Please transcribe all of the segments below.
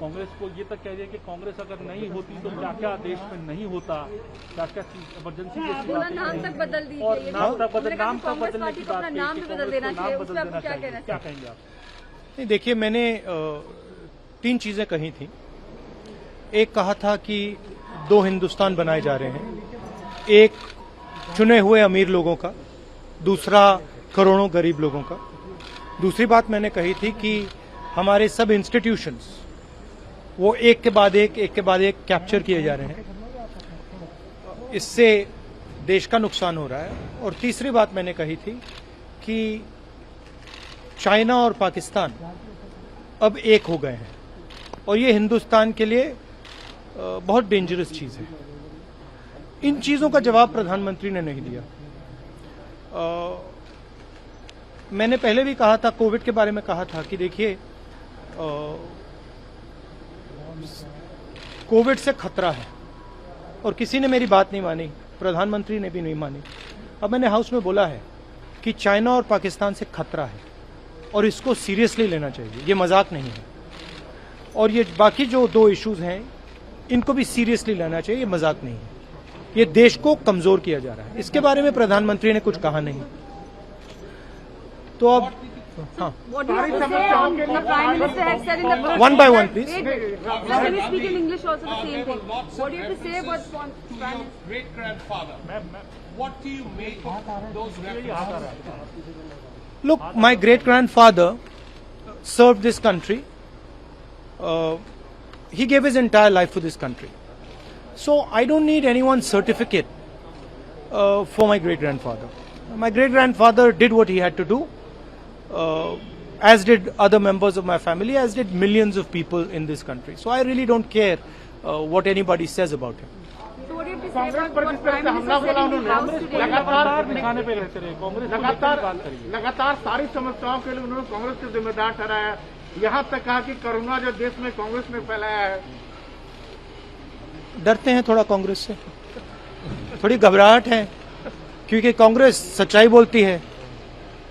कांग्रेस को ये तक कह दिया कि कांग्रेस अगर नहीं होती तो क्या क्या देश में नहीं होता, क्या क्या इमरजेंसी जैसी बातें नाम तक बदल दीजिए और नाम तक बदलने की बात नाम भी बदल देना चाहिए, उस पर आपको क्या कहना क्या कहेंगे आप? नहीं, देखिए, मैंने 3 चीजें कही थी। एक कहा था कि 2 हिंदुस्तान बनाए जा रहे हैं, एक चुने हुए अमीर लोगों का, दूसरा करोड़ों गरीब लोगों का। दूसरी बात मैंने कही थी कि हमारे सब इंस्टीट्यूशंस वो एक के बाद एक कैप्चर किए जा रहे हैं, इससे देश का नुकसान हो रहा है। और तीसरी बात मैंने कही थी कि चाइना और पाकिस्तान अब एक हो गए हैं और ये हिंदुस्तान के लिए बहुत डेंजरस चीज है। इन चीजों का जवाब प्रधानमंत्री ने नहीं दिया। मैंने पहले भी कहा था, कोविड के बारे में कहा था कि देखिए, कोविड से खतरा है और किसी ने मेरी बात नहीं मानी, प्रधानमंत्री ने भी नहीं मानी। अब मैंने हाउस में बोला है कि चाइना और पाकिस्तान से खतरा है और इसको सीरियसली लेना चाहिए, ये मजाक नहीं है। और ये बाकी जो 2 इश्यूज हैं इनको भी सीरियसली लेना चाहिए, ये मजाक नहीं है। ये देश को कमजोर किया जा रहा है। इसके बारे में प्रधानमंत्री ने कुछ कहा नहीं। तो अब हाँ, one by one, please. What do you make of those references? Look, my great-grandfather served this country. He gave his entire life for this country. So I don't need anyone's certificate for my great-grandfather. My great-grandfather did what he had to do, as did other members of my family, as did millions of people in this country. So I really don't care what anybody says about him. Congress पर जिस तरह से हमला बोला उन्होंने, लगातार सारी समस्याओं के लिए उन्होंने कांग्रेस को जिम्मेदार ठहराया। यहाँ तक कहा कि कोरोना जो देश में कांग्रेस ने फैलाया है। डरते हैं थोड़ा कांग्रेस से, थोड़ी घबराहट है, क्योंकि कांग्रेस सच्चाई बोलती है।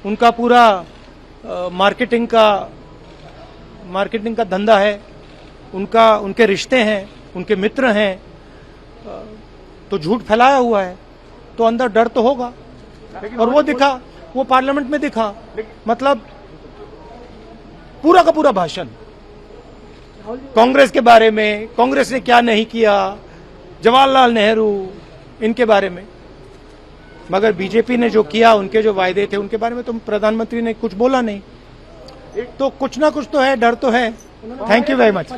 उनका पूरा मार्केटिंग का धंधा है, उनके रिश्ते हैं, उनके मित्र हैं, तो झूठ फैलाया हुआ है, तो अंदर डर तो होगा। और वो दिखा, वो पार्लियामेंट में दिखा, मतलब पूरा का पूरा भाषण कांग्रेस के बारे में, कांग्रेस ने क्या नहीं किया, जवाहरलाल नेहरू, इनके बारे में। मगर बीजेपी ने जो किया, उनके जो वायदे थे, उनके बारे में तो प्रधानमंत्री ने कुछ बोला नहीं। तो कुछ ना कुछ तो है, डर तो है। Thank you very much.